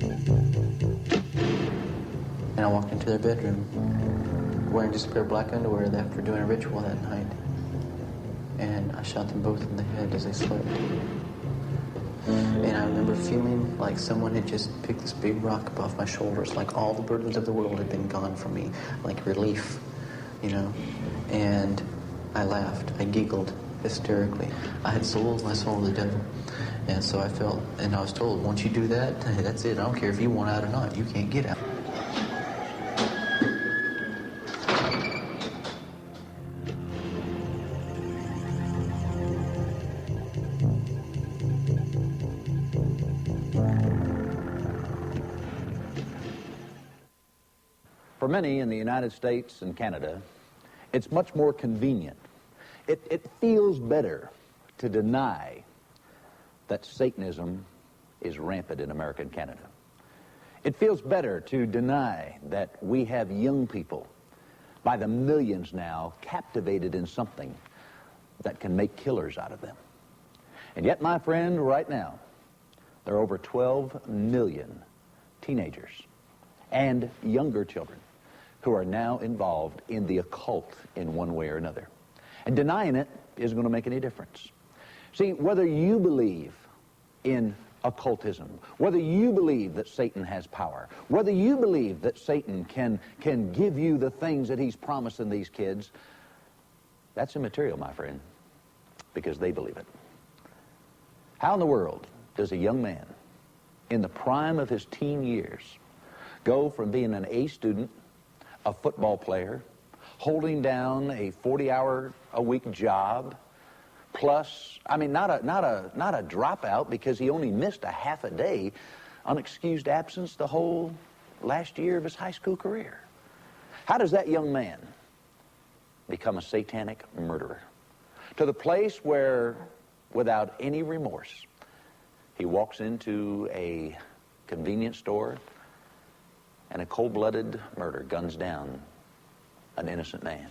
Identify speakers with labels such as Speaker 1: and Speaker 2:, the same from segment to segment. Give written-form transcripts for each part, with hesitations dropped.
Speaker 1: And I walked into their bedroom wearing just a pair of black underwear after doing a ritual that night. And I shot them both in the head as they slept. And I remember feeling like someone had just picked this big rock up off my shoulders, like all the burdens of the world had been gone from me, like relief, you know. And I laughed, I giggled hysterically. I had sold my soul to the devil. And so I felt, and I was told, once you do that, that's it. I don't care if you want out or not, you can't get out.
Speaker 2: For many in the United States and Canada, it's much more convenient. It feels better to deny that Satanism is rampant in America and Canada. It feels better to deny that we have young people, by the millions now, captivated in something that can make killers out of them. And yet, my friend, right now, there are over 12 million teenagers and younger children who are now involved in the occult in one way or another. And denying it isn't going to make any difference. See, whether you believe in occultism, whether you believe that Satan has power, whether you believe that Satan can give you the things that he's promising these kids, that's immaterial, my friend, because they believe it. How in the world does a young man in the prime of his teen years go from being an A student, a football player, holding down a 40-hour-a-week job, plus, I mean, not a dropout because he only missed a half a day, unexcused absence the whole last year of his high school career? How does that young man become a satanic murderer? To the place where, without any remorse, he walks into a convenience store and a cold-blooded murder guns down an innocent man.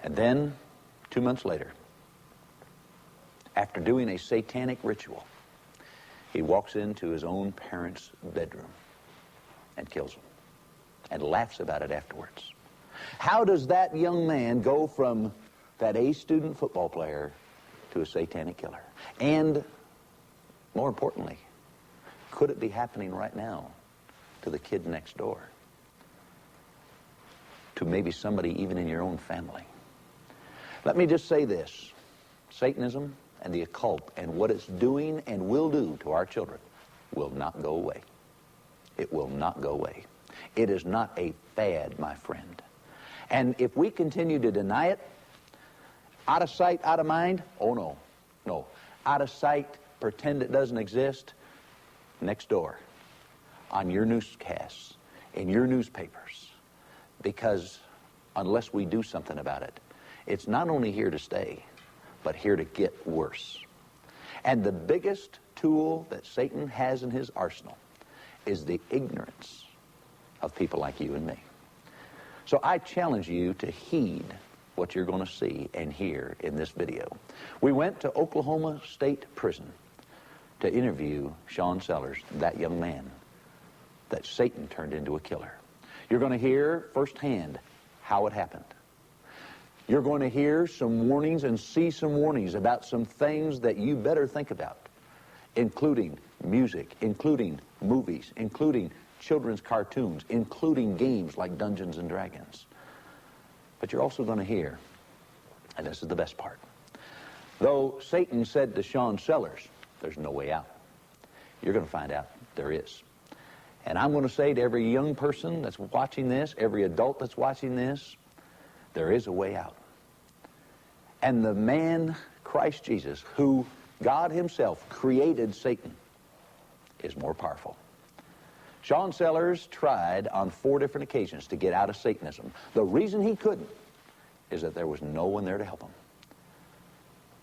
Speaker 2: And then, 2 months later, after doing a satanic ritual, he walks into his own parents' bedroom and kills them and laughs about it afterwards. How does that young man go from that A student football player to a satanic killer? And more importantly, could it be happening right now to the kid next door? To maybe somebody even in your own family? Let me just say this. Satanism and the occult and what it's doing and will do to our children will not go away. It will not go away. It is not a fad, my friend. And if we continue to deny it, out of sight, out of mind, oh no, no. Out of sight, pretend it doesn't exist, next door, on your newscasts, in your newspapers, because unless we do something about it, it's not only here to stay, but here to get worse. And the biggest tool that Satan has in his arsenal is the ignorance of people like you and me. So I challenge you to heed what you're going to see and hear in this video. We went to Oklahoma State Prison to interview Sean Sellers, that young man that Satan turned into a killer. You're going to hear firsthand how it happened. You're going to hear some warnings and see some warnings about some things that you better think about, including music, including movies, including children's cartoons, including games like Dungeons and Dragons. But you're also going to hear, and this is the best part, though Satan said to Sean Sellers, there's no way out, you're going to find out there is. And I'm going to say to every young person that's watching this, every adult that's watching this, there is a way out. And the man, Christ Jesus, who God himself created Satan, is more powerful. Sean Sellers tried on 4 different occasions to get out of Satanism. The reason he couldn't is that there was no one there to help him.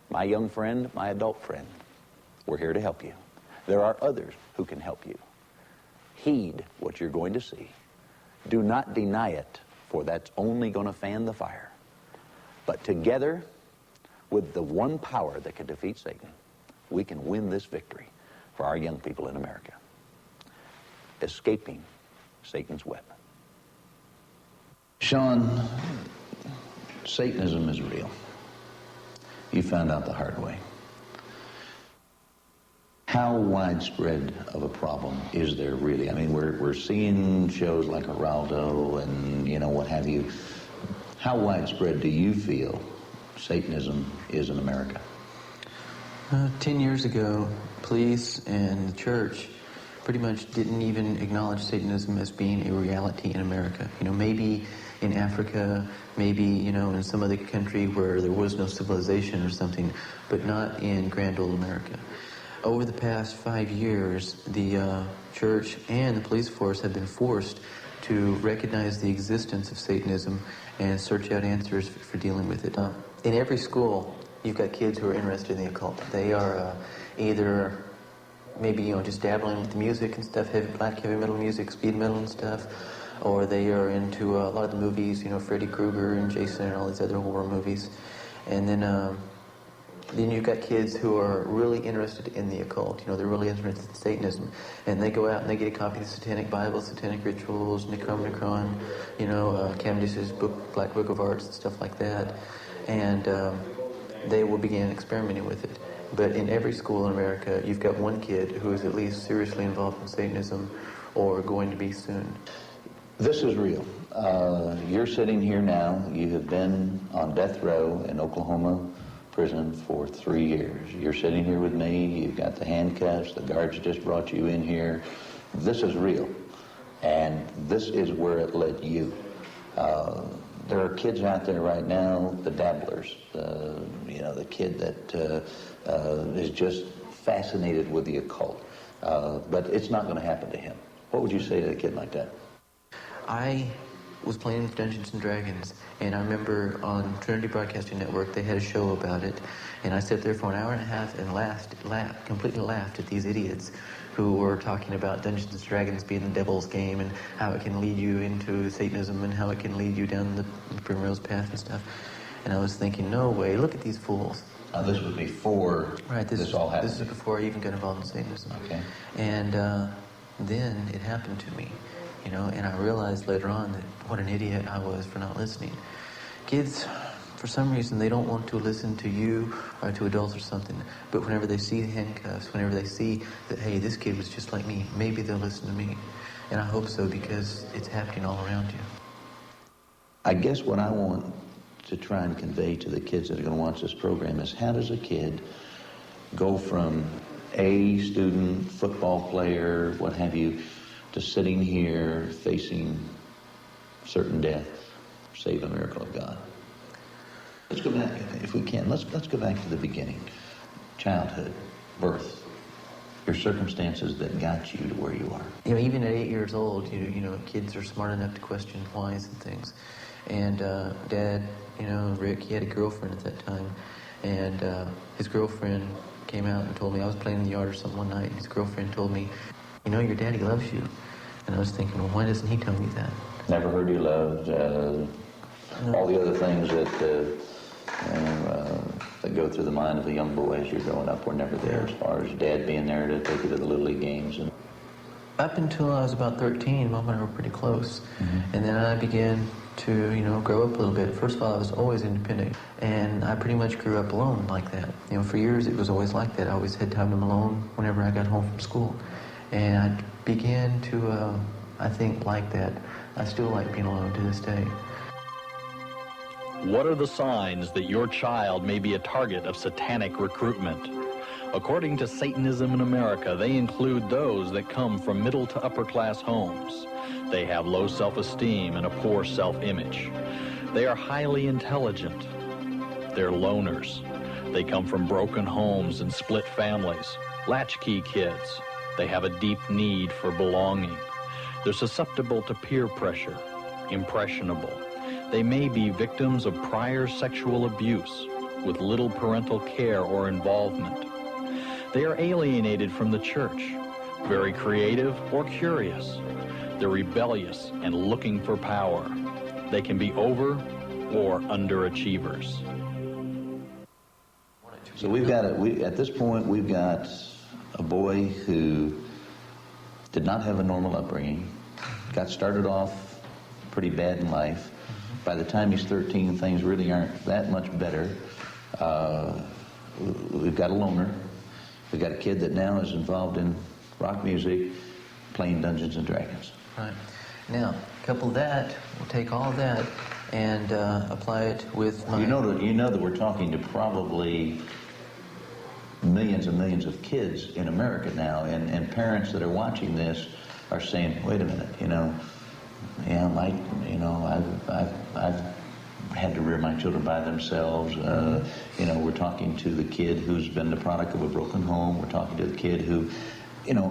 Speaker 2: My young friend, my adult friend, we're here to help you. There are others who can help you. Heed what you're going to see. Do not deny it, for that's only going to fan the fire. But together, with the one power that can defeat Satan, we can win this victory for our young people in America. escaping Satan's web. Sean, Satanism is real. You found out the hard way. How widespread of a problem is there really? I mean, we're seeing shows like Geraldo and, you know, what have you. How widespread do you feel Satanism is in America?
Speaker 1: 10 years ago, police and the church pretty much didn't even acknowledge Satanism as being a reality in America. You know, maybe in Africa, maybe, you know, in some other country where there was no civilization or something, but not in grand old America. Over the past 5 years, the church and the police force have been forced to recognize the existence of Satanism and search out answers for dealing with it. In every school, you've got kids who are interested in the occult. They are either maybe, you know, just dabbling with the music and stuff, black heavy metal music, speed metal and stuff, or they are into a lot of the movies, you know, Freddy Krueger and Jason and all these other horror movies. And then you've got kids who are really interested in the occult. You know, they're really interested in Satanism. And they go out and they get a copy of the Satanic Bible, Satanic Rituals, Necronomicon, you know, Cavendish's book, Black Book of Arts, and stuff like that. And they will begin experimenting with it. But in every school in America, you've got one kid who is at least seriously involved in Satanism or going to be soon.
Speaker 2: This is real. You're sitting here now. You have been on death row in Oklahoma prison for 3 years. You're sitting here with me. You've got the handcuffs. The guards just brought you in here. This is real. And this is where it led you. There are kids out there right now, the dabblers, you know, the kid that is just fascinated with the occult. But it's not going to happen to him. What would you say to a kid like that?
Speaker 1: I was playing Dungeons and Dragons, and I remember on Trinity Broadcasting Network they had a show about it, and I sat there for an hour and a half and completely laughed at these idiots who were talking about Dungeons and Dragons being the devil's game and how it can lead you into Satanism and how it can lead you down the primrose path and stuff. And I was thinking, no way, look at these fools.
Speaker 2: This was before this all happened.
Speaker 1: This is before I even got involved in Satanism.
Speaker 2: Okay.
Speaker 1: And then it happened to me, you know, and I realized later on that what an idiot I was for not listening. Kids, for some reason, they don't want to listen to you or to adults or something, but whenever they see the handcuffs, whenever they see that, hey, this kid was just like me, maybe they'll listen to me. And I hope so, because it's happening all around you.
Speaker 2: I guess what I want to try and convey to the kids that are going to watch this program is, how does a kid go from A student, football player, what have you, to sitting here facing certain death, save a miracle of God? Let's go back, if we can, let's go back to the beginning. Childhood, birth, your circumstances that got you to where you are.
Speaker 1: You know, even at 8 years old, you know, kids are smart enough to question whys and things. And Dad, you know, Rick, he had a girlfriend at that time, and his girlfriend came out and told me, I was playing in the yard or something one night, and his girlfriend told me, you know, your daddy loves you. And I was thinking, well, why doesn't he tell me that?
Speaker 2: Never heard you loved, all the other things that go through the mind of a young boy as you're growing up were never there, as far as Dad being there to take you to the Little League games. And
Speaker 1: up until I was about 13, Mom and I were pretty close. Mm-hmm. And then I began to, you know, grow up a little bit. First of all, I was always independent, and I pretty much grew up alone like that. You know, for years it was always like that. I always had time alone whenever I got home from school. And I began to, I think, like that. I still like being alone to this day.
Speaker 3: What are the signs that your child may be a target of satanic recruitment? According to Satanism in America, they include those that come from middle to upper class homes. They have low self-esteem and a poor self-image. They are highly intelligent. They're loners. They come from broken homes and split families. Latchkey kids. They have a deep need for belonging. They're susceptible to peer pressure. Impressionable. They may be victims of prior sexual abuse with little parental care or involvement. They are alienated from the church, very creative or curious. They're rebellious and looking for power. They can be over or underachievers.
Speaker 2: So at this point, we've got a boy who did not have a normal upbringing, got started off pretty bad in life. By the time he's 13, things really aren't that much better. We've got a loner. We've got a kid that now is involved in rock music, playing Dungeons and Dragons.
Speaker 1: Right. Now, couple that, we'll take all of that and apply it with my...
Speaker 2: You know that we're talking to probably millions and millions of kids in America now, and parents that are watching this are saying, wait a minute, I've had to rear my children by themselves. We're talking to the kid who's been the product of a broken home. We're talking to the kid who,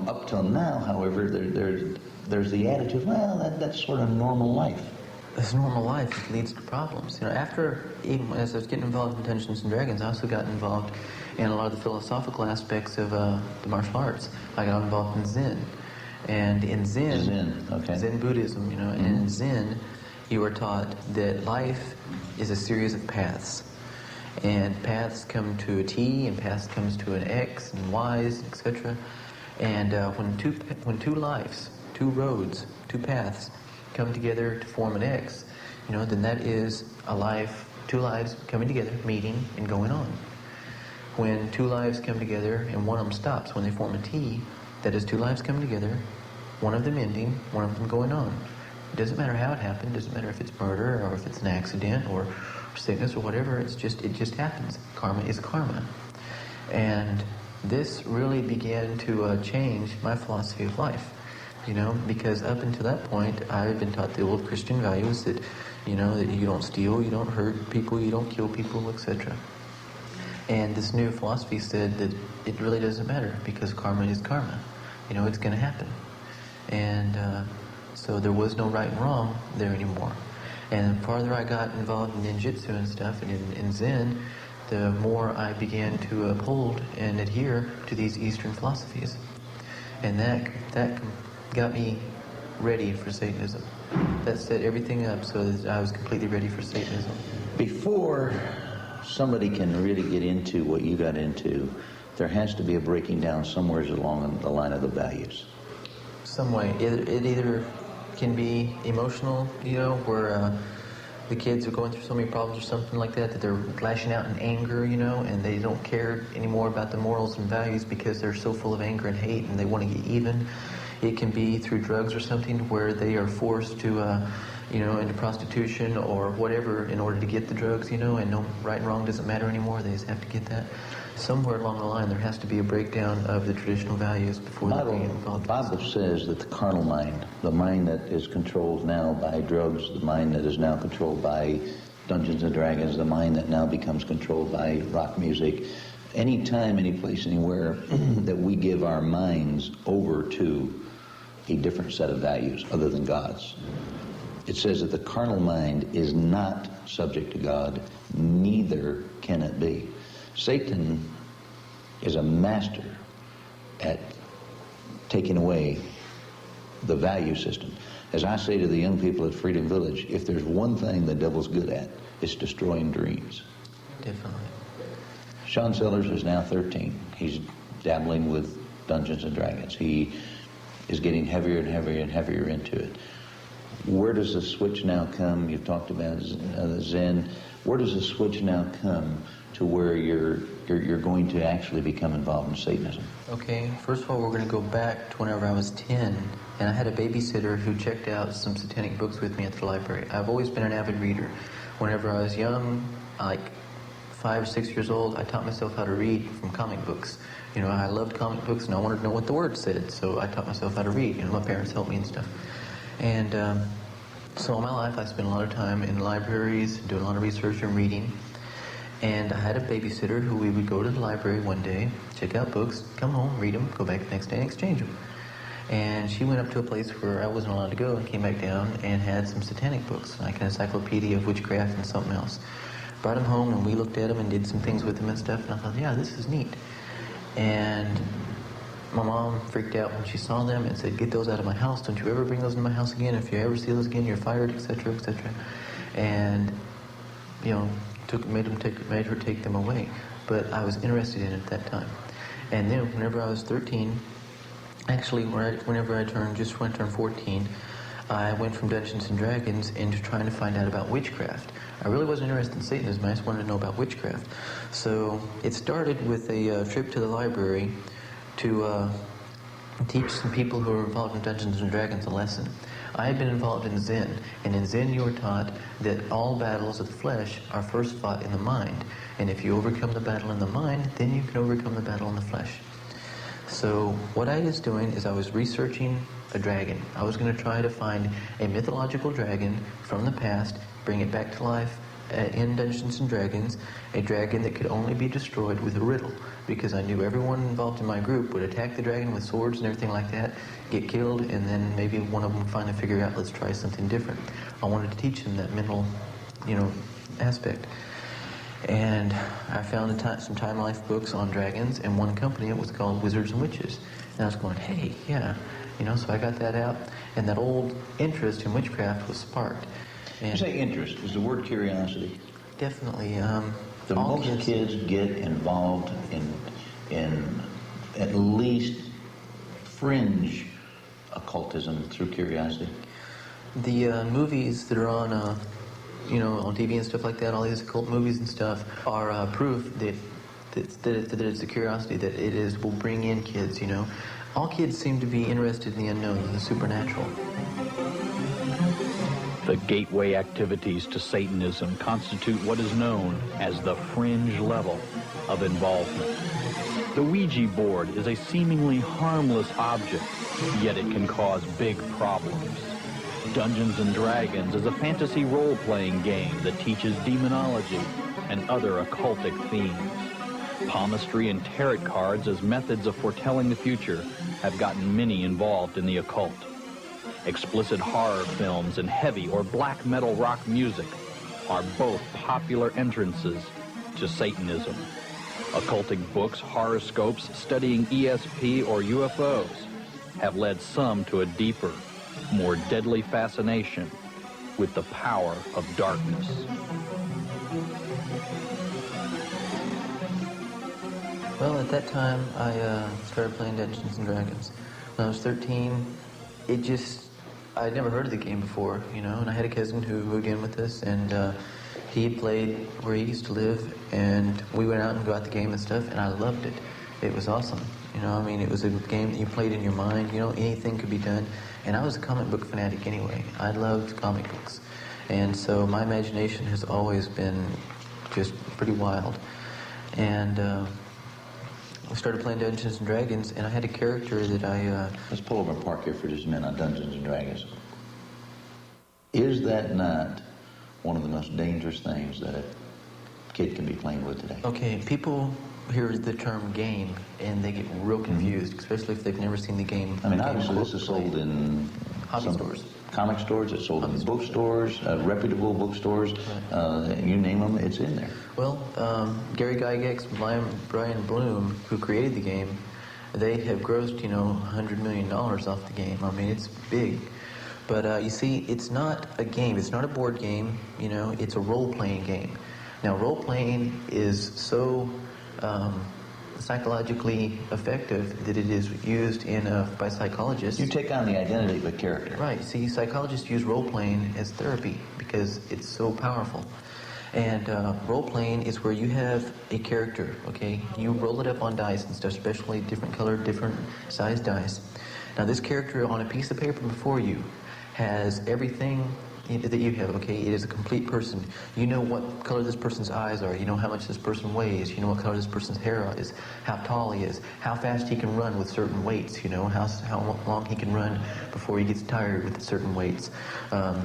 Speaker 2: up till now, however, there's the attitude, well, that's sort of normal life.
Speaker 1: This normal life leads to problems. After, even as I was getting involved in Dungeons and Dragons, I also got involved in a lot of the philosophical aspects of the martial arts. I got involved in Zen. And in Zen Buddhism, and in Zen, you are taught that life is a series of paths. And paths come to a T, and paths comes to an X, and Y's, etc. And when two lives, two roads, two paths come together to form an X, then that is a life, two lives coming together, meeting, and going on. When two lives come together and one of them stops, when they form a T, that is two lives coming together, one of them ending, one of them going on. It doesn't matter how it happened, it doesn't matter if it's murder or if it's an accident or sickness or whatever, it just happens. Karma is karma. And this really began to change my philosophy of life, because up until that point, I had been taught the old Christian values that, that you don't steal, you don't hurt people, you don't kill people, etc. And this new philosophy said that it really doesn't matter because karma is karma. It's going to happen. And so there was no right and wrong there anymore. And the farther I got involved in ninjutsu and stuff and in Zen, the more I began to uphold and adhere to these Eastern philosophies. And that got me ready for Satanism. That set everything up so that I was completely ready for Satanism.
Speaker 2: Before somebody can really get into what you got into, there has to be a breaking down somewhere along the line of the values.
Speaker 1: Some way. It either can be emotional, where the kids are going through so many problems or something like that they're lashing out in anger, and they don't care anymore about the morals and values because they're so full of anger and hate and they want to get even. It can be through drugs or something where they are forced to, into prostitution or whatever in order to get the drugs, and no right and wrong doesn't matter anymore. They just have to get that. Somewhere along the line, there has to be a breakdown of the traditional values before they get involved.
Speaker 2: The Bible says that the carnal mind, the mind that is controlled now by drugs, the mind that is now controlled by Dungeons and Dragons, the mind that now becomes controlled by rock music, any time, any place, anywhere that we give our minds over to a different set of values other than God's, it says that the carnal mind is not subject to God, neither can it be. Satan is a master at taking away the value system. As I say to the young people at Freedom Village, if there's one thing the devil's good at, it's destroying dreams.
Speaker 1: Definitely.
Speaker 2: Sean Sellers is now 13. He's dabbling with Dungeons and Dragons. He is getting heavier and heavier and heavier into it. Where does the switch now come? You've talked about Zen. Where does the switch now come to where you're going to actually become involved in Satanism?
Speaker 1: Okay, first of all, we're going to go back to whenever I was 10, and I had a babysitter who checked out some satanic books with me at the library. I've always been an avid reader. Whenever I was young, like 5 or 6 years old, I taught myself how to read from comic books. I loved comic books, and I wanted to know what the words said, so I taught myself how to read. My parents helped me and stuff. And so all my life, I spent a lot of time in libraries, doing a lot of research and reading. And I had a babysitter who we would go to the library one day, check out books, come home, read them, go back the next day and exchange them. And she went up to a place where I wasn't allowed to go and came back down and had some satanic books, like an encyclopedia of witchcraft and something else. Brought them home and we looked at them and did some things with them and stuff. And I thought, yeah, this is neat. And my mom freaked out when she saw them and said, get those out of my house. Don't you ever bring those into my house again. If you ever see those again, you're fired, etc., etc. And, made her take them away. But I was interested in it at that time. And then whenever I was 13, Actually, whenever I turned 14, I went from Dungeons and Dragons into trying to find out about witchcraft. I really wasn't interested in Satanism, I just wanted to know about witchcraft. So it started with a trip to the library to teach some people who were involved in Dungeons and Dragons a lesson. I had been involved in Zen, and in Zen you were taught that all battles of the flesh are first fought in the mind. And if you overcome the battle in the mind, then you can overcome the battle in the flesh. So what I was doing is I was researching a dragon. I was going to try to find a mythological dragon from the past, bring it back to life in Dungeons and Dragons, a dragon that could only be destroyed with a riddle, because I knew everyone involved in my group would attack the dragon with swords and everything like that, get killed, and then maybe one of them would finally figure out, let's try something different. I wanted to teach them that mental, aspect. And I found some Time Life books on dragons, and one company, it was called Wizards and Witches. And I was going, hey, yeah, so I got that out, and that old interest in witchcraft was sparked. And
Speaker 2: You say interest. Is the word curiosity?
Speaker 1: definitely.
Speaker 2: Do
Speaker 1: all
Speaker 2: most kids get involved in at least fringe occultism through curiosity?
Speaker 1: The movies that are on, on TV and stuff like that, all these occult movies and stuff, are proof that it's a curiosity, that will bring in kids, All kids seem to be interested in the unknown, in the supernatural.
Speaker 3: The gateway activities to Satanism constitute what is known as the fringe level of involvement. The Ouija board is a seemingly harmless object, yet it can cause big problems. Dungeons and Dragons is a fantasy role-playing game that teaches demonology and other occultic themes. Palmistry and tarot cards as methods of foretelling the future have gotten many involved in the occult. Explicit horror films and heavy or black metal rock music are both popular entrances to Satanism. Occultic books, horoscopes, studying ESP or UFOs have led some to a deeper, more deadly fascination with the power of darkness.
Speaker 1: Well, at that time, I started playing Dungeons and Dragons. When I was 13, I'd never heard of the game before, and I had a cousin who moved in with us, and he played where he used to live, and we went out and got the game and stuff, and I loved it. It was awesome. It was a game that you played in your mind, anything could be done. And I was a comic book fanatic anyway. I loved comic books. And so my imagination has always been just pretty wild. And I started playing Dungeons and Dragons, and I had a character that
Speaker 2: Let's pull over and park here for just a minute on Dungeons and Dragons. Is that not one of the most dangerous things that a kid can be playing with today?
Speaker 1: Okay, people hear the term game, and they get real confused, especially if they've never seen the game.
Speaker 2: Obviously this is sold in
Speaker 1: hobby stores.
Speaker 2: Comic stores, it's sold in bookstores, reputable bookstores, you name them, it's in there.
Speaker 1: Well, Gary Gygax, Brian Bloom, who created the game, they have grossed, $100 million off the game. It's big. But you see, it's not a game. It's not a board game. It's a role-playing game. Now, role-playing is so psychologically effective that it is used by psychologists.
Speaker 2: You take on the identity of a character.
Speaker 1: Right. See, psychologists use role-playing as therapy because it's so powerful. And role-playing is where you have a character, okay? You roll it up on dice and stuff, especially different colored, different sized dice. Now, this character on a piece of paper before you has everything that you have, okay? It is a complete person. You know what color this person's eyes are. You know how much this person weighs. You know what color this person's hair is, how tall he is, how fast he can run with certain weights, how long he can run before he gets tired with certain weights. What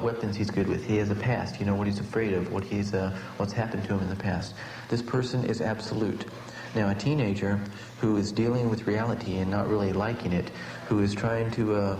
Speaker 1: weapons he's good with. He has a past. You know what he's afraid of, what's happened to him in the past. This person is absolute. Now, a teenager who is dealing with reality and not really liking it, who is trying to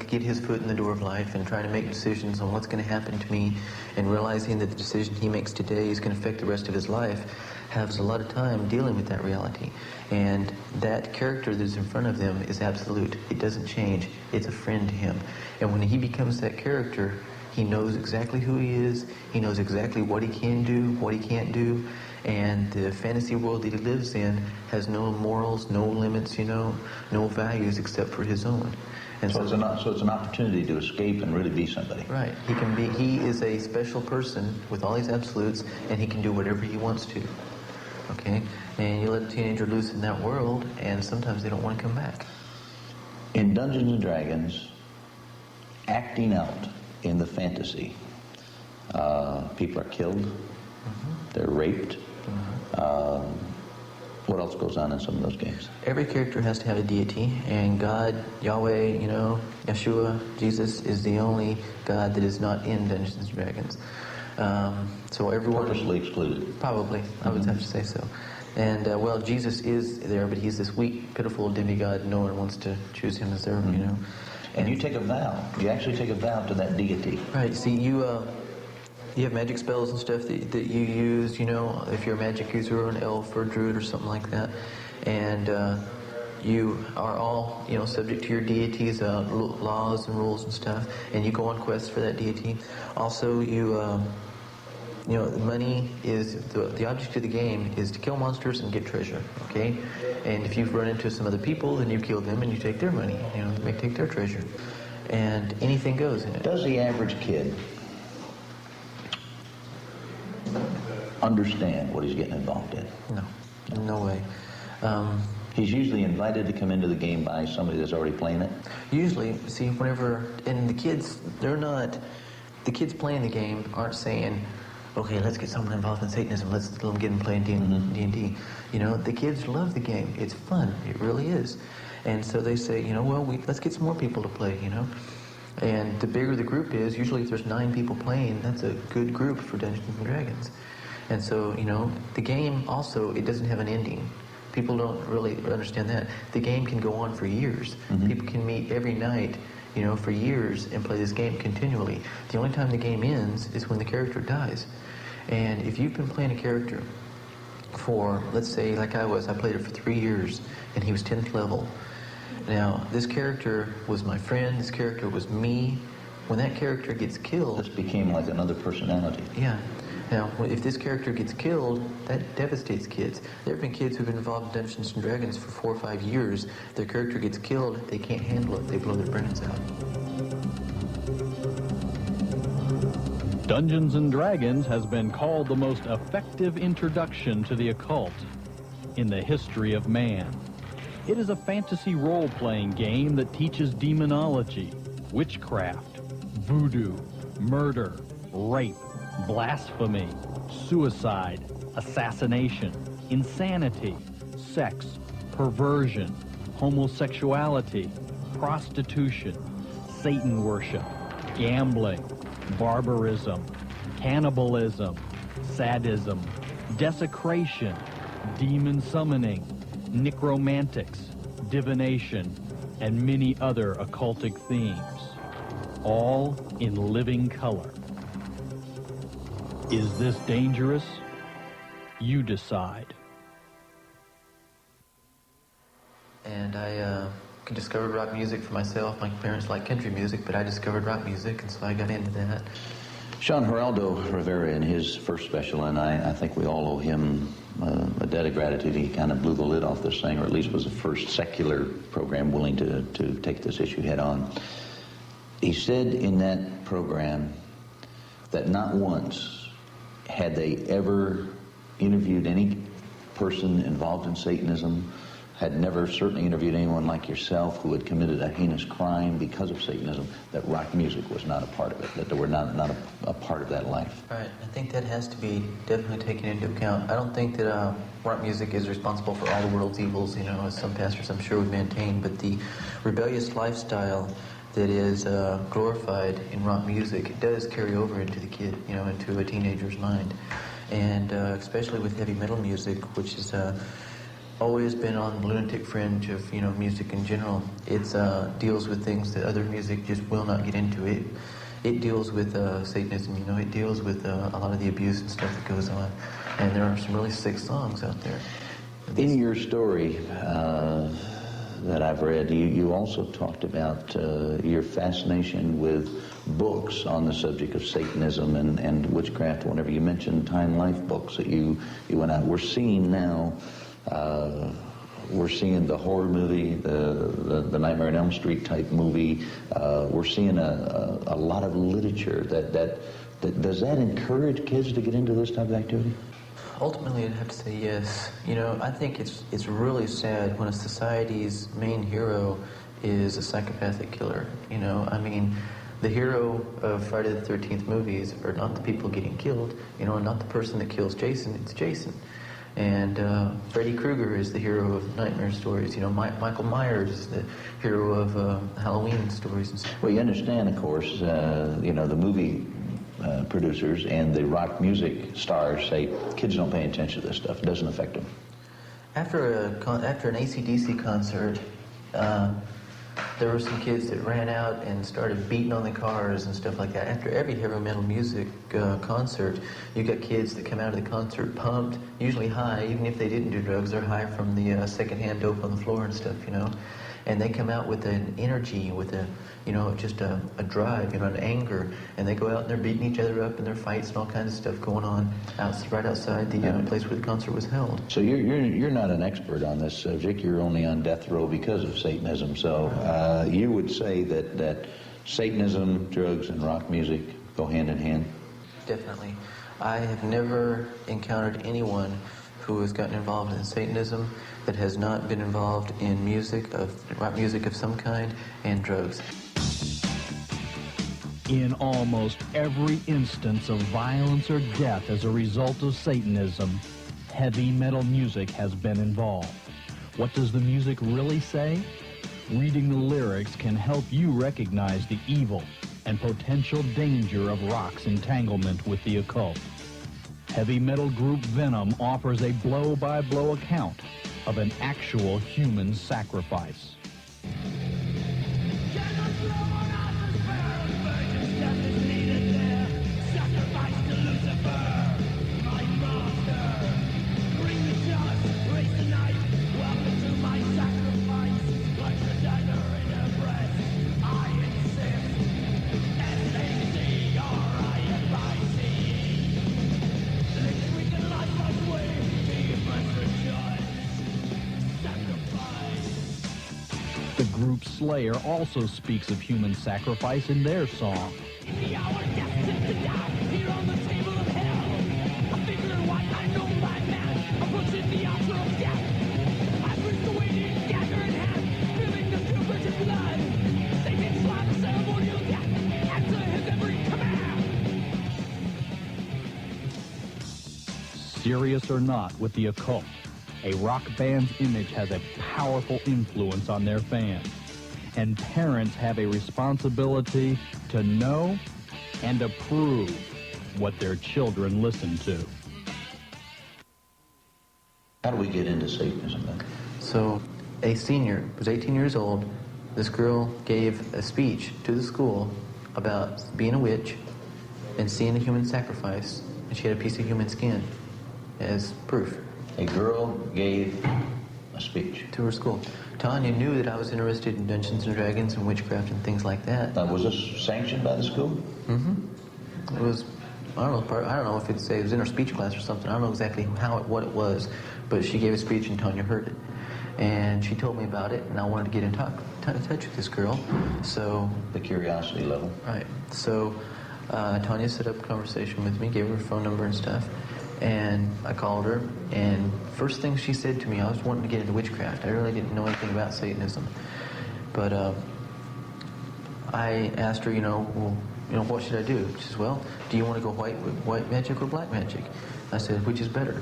Speaker 1: get his foot in the door of life and trying to make decisions on what's going to happen to me, and realizing that the decision he makes today is going to affect the rest of his life, has a lot of time dealing with that reality. And that character that's in front of them is absolute. It doesn't change. It's a friend to him. And when he becomes that character, He knows exactly who he is. He knows exactly what he can do, what he can't do. And the fantasy world that he lives in has no morals, no limits, no values except for his own. And
Speaker 2: so it's an opportunity to escape and really be somebody.
Speaker 1: Right. He is a special person with all these absolutes, and he can do whatever he wants to. Okay? And you let a teenager loose in that world, and sometimes they don't want to come back.
Speaker 2: In Dungeons and Dragons, acting out in the fantasy, people are killed, they're raped. What else goes on in some of those games?
Speaker 1: Every character has to have a deity, and God, Yahweh, Yeshua, Jesus is the only God that is not in Dungeons and Dragons. So everyone...
Speaker 2: Purposely excluded.
Speaker 1: Probably, I would have to say so. And, well, Jesus is there, but he's this weak, pitiful demigod. No one wants to choose him as their,
Speaker 2: And you take a vow. You actually take a vow to that deity.
Speaker 1: Right, see, you have magic spells and stuff that you use, if you're a magic user or an elf or a druid or something like that. And you are all, subject to your deity's laws and rules and stuff. And you go on quests for that deity. Also, money is, the object of the game is to kill monsters and get treasure, okay? And if you've run into some other people, then you kill them and you take their money, take their treasure. And anything goes in it.
Speaker 2: Does the average kid understand what he's getting involved in?
Speaker 1: No way.
Speaker 2: He's usually invited to come into the game by somebody that's already playing it?
Speaker 1: Usually, see, and the kids playing the game aren't saying, okay, let's get someone involved in Satanism, let's let them get and play D&D. The kids love the game. It's fun. It really is. And so they say, let's get some more people to play, And the bigger the group is, usually if there's 9 people playing, that's a good group for Dungeons & Dragons. And so, the game also, it doesn't have an ending. People don't really understand that. The game can go on for years. People can meet every night, for years and play this game continually. The only time the game ends is when the character dies. And if you've been playing a character for, let's say, like I played it for 3 years, and he was 10th level. Now, this character was my friend, this character was me. When that character gets killed...
Speaker 2: This became like another personality.
Speaker 1: Yeah. Now, if this character gets killed, that devastates kids. There have been kids who've been involved in Dungeons & Dragons for 4 or 5 years. Their character gets killed, they can't handle it, they blow their brains out.
Speaker 3: Dungeons & Dragons has been called the most effective introduction to the occult in the history of man. It is a fantasy role-playing game that teaches demonology, witchcraft, voodoo, murder, rape, blasphemy, suicide, assassination, insanity, sex, perversion, homosexuality, prostitution, Satan worship, gambling, barbarism, cannibalism, sadism, desecration, demon summoning, necromantics, divination, and many other occultic themes, all in living color. Is this dangerous? You decide.
Speaker 1: And I discovered rock music for myself. My parents liked country music, but I discovered rock music, and so I got into that.
Speaker 2: Sean Geraldo Rivera, in his first special, and I think we all owe him a debt of gratitude. He kind of blew the lid off this thing, or at least was the first secular program willing to take this issue head on. He said in that program that not once had they ever interviewed any person involved in Satanism, had never certainly interviewed anyone like yourself who had committed a heinous crime because of Satanism, that rock music was not a part of it, that they were not a part of that life.
Speaker 1: Right. I think that has to be definitely taken into account. I don't think that rock music is responsible for all the world's evils, as some pastors I'm sure would maintain, but the rebellious lifestyle that is glorified in rock music, it does carry over into the kid, into a teenager's mind. And especially with heavy metal music, which is always been on the lunatic fringe of, music in general. It deals with things that other music just will not get into. It deals with Satanism, it deals with a lot of the abuse and stuff that goes on. And there are some really sick songs out there.
Speaker 2: In your story, that I've read, you also talked about your fascination with books on the subject of Satanism and witchcraft. Whenever you mentioned Time Life books that you went out, we're seeing now. We're seeing the horror movie, the Nightmare on Elm Street type movie. We're seeing a lot of literature that does that encourage kids to get into this type of activity?
Speaker 1: Ultimately, I'd have to say yes. You know, I think it's really sad when a society's main hero is a psychopathic killer. You know, I mean, the hero of Friday the 13th movies are not the people getting killed, you know, not the person that kills Jason, it's Jason. And Freddy Krueger is the hero of nightmare stories. You know, Michael Myers is the hero of Halloween stories and stuff.
Speaker 2: Well, you understand, of course, you know, the movie producers and the rock music stars say kids don't pay attention to this stuff. It doesn't affect them.
Speaker 1: After an AC/DC concert, there were some kids that ran out and started beating on the cars and stuff like that. After every heavy metal music concert, you got kids that come out of the concert pumped, usually high. Even if they didn't do drugs, they're high from the secondhand dope on the floor and stuff, you know. And they come out with an energy, with a, you know, just a drive, you know, an anger. And they go out and they're beating each other up and there's fights and all kinds of stuff going on right outside the place where the concert was held.
Speaker 2: So you're not an expert on this subject. You're only on death row because of Satanism. So you would say that Satanism, drugs, and rock music go hand in hand?
Speaker 1: Definitely. I have never encountered anyone who has gotten involved in Satanism that has not been involved in rock music of some kind and drugs.
Speaker 3: In almost every instance of violence or death as a result of Satanism, heavy metal music has been involved. What does the music really say? Reading the lyrics can help you recognize the evil and potential danger of rock's entanglement with the occult. Heavy metal group Venom offers a blow-by-blow account of an actual human sacrifice. The group Slayer also speaks of human sacrifice in their song.
Speaker 4: In the hour destined to die, here on the table of hell, a figure in white, I know my man, approaching the altar of death. I bring the waiting dagger in hand, spilling the pure virgin blood. Satan's slaughter, ceremonial death, answer his every command.
Speaker 3: Serious or not with the occult, a rock band's image has a powerful influence on their fans, and parents have a responsibility to know and approve what their children listen to.
Speaker 2: How do we get into Satanism then?
Speaker 1: So a senior was 18 years old. This girl gave a speech to the school about being a witch and seeing a human sacrifice, and she had a piece of human skin as proof.
Speaker 2: A girl gave a speech
Speaker 1: to her school. Tanya knew that I was interested in Dungeons and Dragons and witchcraft and things like that.
Speaker 2: Was this sanctioned by the school?
Speaker 1: Mm-hmm. It was, I don't know if it was in her speech class or something. I don't know exactly what it was, but she gave a speech and Tanya heard it. And she told me about it, and I wanted to get in touch with this girl. So
Speaker 2: the curiosity level.
Speaker 1: Right. So Tanya set up a conversation with me, gave her phone number and stuff. And I called her, and first thing she said to me, I was wanting to get into witchcraft. I really didn't know anything about Satanism. But I asked her, what should I do? She says, well, do you want to go white magic or black magic? I said, which is better?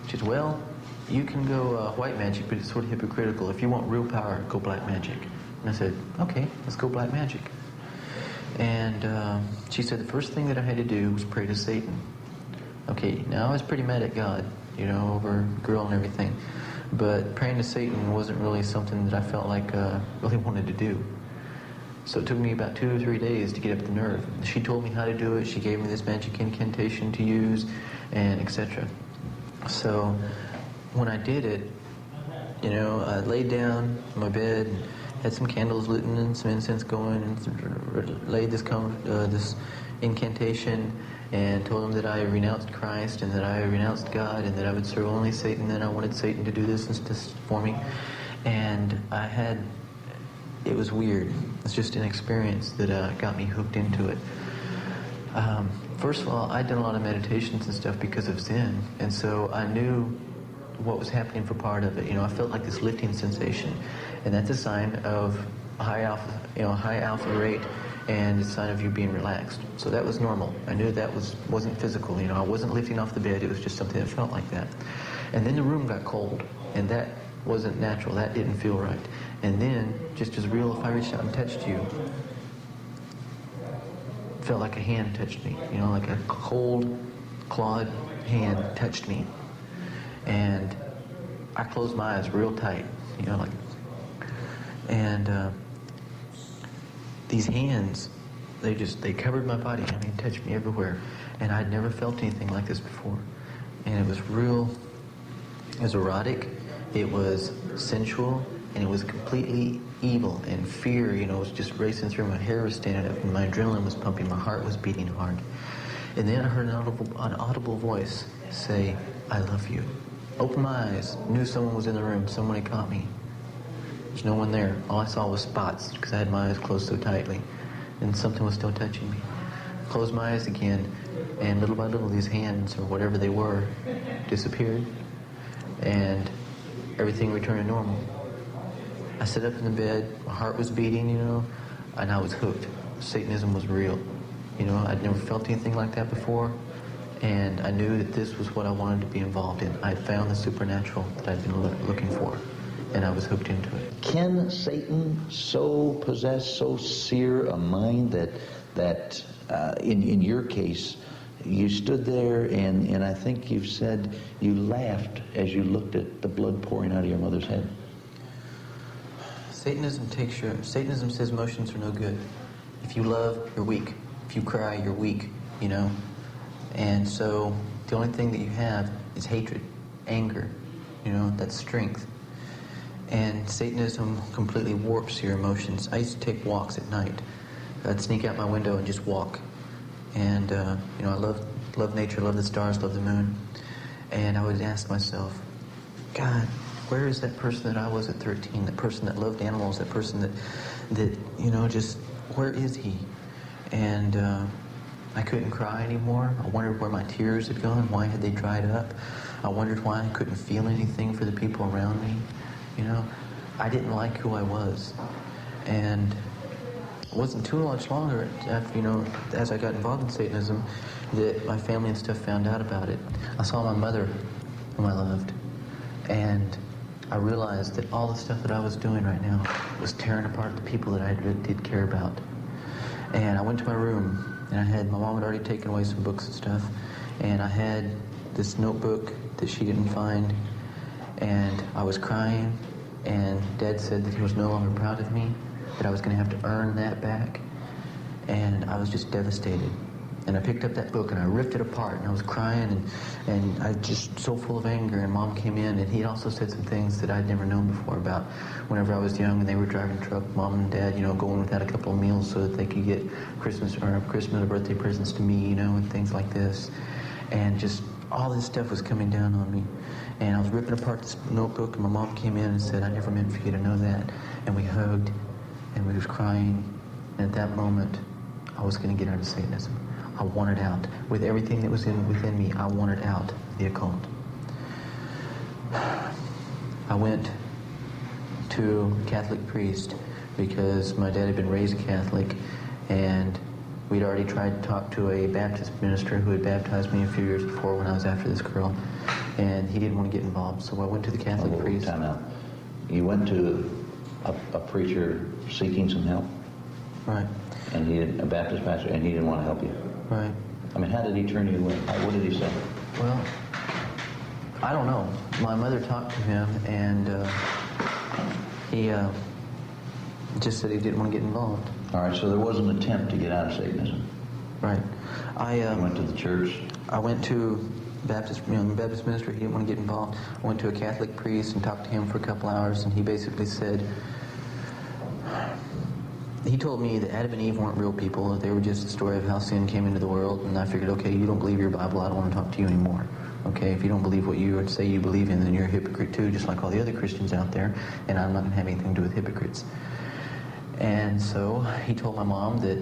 Speaker 1: She said, well, you can go white magic, but it's sort of hypocritical. If you want real power, go black magic. And I said, okay, let's go black magic. And she said the first thing that I had to do was pray to Satan. Okay, now I was pretty mad at God, over a girl and everything. But praying to Satan wasn't really something that I felt like really wanted to do. So it took me about 2 or 3 days to get up the nerve. She told me how to do it. She gave me this magic incantation to use, and etc. So when I did it, I laid down in my bed and had some candles lit and some incense going, and laid this incantation and told him that I renounced Christ and that I renounced God and that I would serve only Satan, and I wanted Satan to do this for me. And it was weird. It's just an experience that got me hooked into it. First of all, I'd done a lot of meditations and stuff because of sin, and so I knew what was happening for part of it. I felt like this lifting sensation, and that's a sign of a high alpha rate, and it's a sign of you being relaxed. So that was normal. I knew that wasn't physical. I wasn't lifting off the bed. It was just something that felt like that. And then the room got cold, and that wasn't natural. That didn't feel right. And then, just as real, if I reached out and touched you, it felt like a hand touched me. Like a cold, clawed hand touched me. And I closed my eyes real tight, and these hands, they covered my body. Touched me everywhere, and I'd never felt anything like this before. And it was real. It was erotic. It was sensual, and it was completely evil. And fear, was just racing through. My hair was standing up, and my adrenaline was pumping. My heart was beating hard. And then I heard an audible voice say, "I love you." Opened my eyes, knew someone was in the room. Someone had caught me. There's no one there. All I saw was spots because I had my eyes closed so tightly, and something was still touching me. Closed my eyes again, and little by little these hands, or whatever they were, disappeared, and everything returned to normal. I sat up in the bed, my heart was beating, and I was hooked. Satanism was real. I'd never felt anything like that before. And I knew that this was what I wanted to be involved in. I found the supernatural that I'd been looking for, and I was hooked into it.
Speaker 2: Can Satan so possess, so sear a mind that in your case, you stood there and I think you've said you laughed as you looked at the blood pouring out of your mother's head?
Speaker 1: Satanism says emotions are no good. If you love, you're weak. If you cry, you're weak, And so the only thing that you have is hatred, anger, that's strength. And Satanism completely warps your emotions. I used to take walks at night. I'd sneak out my window and just walk. And, I love nature, love the stars, love the moon. And I would ask myself, God, where is that person that I was at 13? That person that loved animals, that person that just, where is he? And, I couldn't cry anymore. I wondered where my tears had gone. Why had they dried up? I wondered why I couldn't feel anything for the people around me. I didn't like who I was. And it wasn't too much longer after, as I got involved in Satanism, that my family and stuff found out about it. I saw my mother, whom I loved, and I realized that all the stuff that I was doing right now was tearing apart the people that I did care about. And I went to my room, and my mom had already taken away some books and stuff, and I had this notebook that she didn't find, and I was crying, and Dad said that he was no longer proud of me, that I was going to have to earn that back, and I was just devastated. And I picked up that book and I ripped it apart, and I was crying, and I just so full of anger. And Mom came in, and he also said some things that I'd never known before about whenever I was young and they were driving a truck, Mom and Dad, going without a couple of meals so that they could get Christmas or birthday presents to me, and things like this. And just all this stuff was coming down on me. And I was ripping apart this notebook, and my mom came in and said, "I never meant for you to know that." And we hugged, and we was crying. And at that moment, I was going to get out of Satanism. I wanted out. With everything that was within me, I wanted out of the occult. I went to a Catholic priest because my dad had been raised Catholic, and we'd already tried to talk to a Baptist minister who had baptized me a few years before when I was after this girl, and he didn't want to get involved, so I went to the Catholic priest.
Speaker 2: Time out. You went to a preacher seeking some help?
Speaker 1: Right.
Speaker 2: And a Baptist pastor, and he didn't want to help you?
Speaker 1: Right.
Speaker 2: I mean, how did he turn you away? What did he say?
Speaker 1: Well, I don't know. My mother talked to him, and he just said he didn't want to get involved.
Speaker 2: All right, so there was an attempt to get out of Satanism.
Speaker 1: Right.
Speaker 2: You went to the church?
Speaker 1: I went to Baptist minister. He didn't want to get involved. I went to a Catholic priest and talked to him for a couple hours, and he basically said, he told me that Adam and Eve weren't real people. They were just a story of how sin came into the world. And I figured, okay, you don't believe your Bible, I don't want to talk to you anymore. Okay, if you don't believe what you would say you believe in, then you're a hypocrite too, just like all the other Christians out there, and I'm not going to have anything to do with hypocrites. And so he told my mom that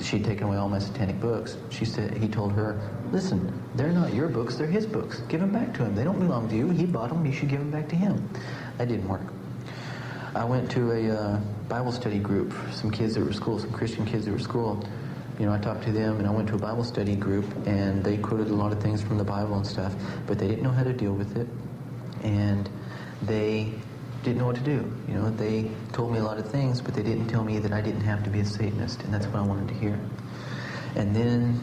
Speaker 1: she'd taken away all my satanic books. He told her, listen, they're not your books, they're his books. Give them back to him. They don't belong to you. He bought them. You should give them back to him. That didn't work. I went to a Bible study group for some kids that were at school, some Christian kids that were at school. I talked to them, and I went to a Bible study group, and they quoted a lot of things from the Bible and stuff, but they didn't know how to deal with it, and they didn't know what to do. They told me a lot of things, but they didn't tell me that I didn't have to be a Satanist, and that's what I wanted to hear. And then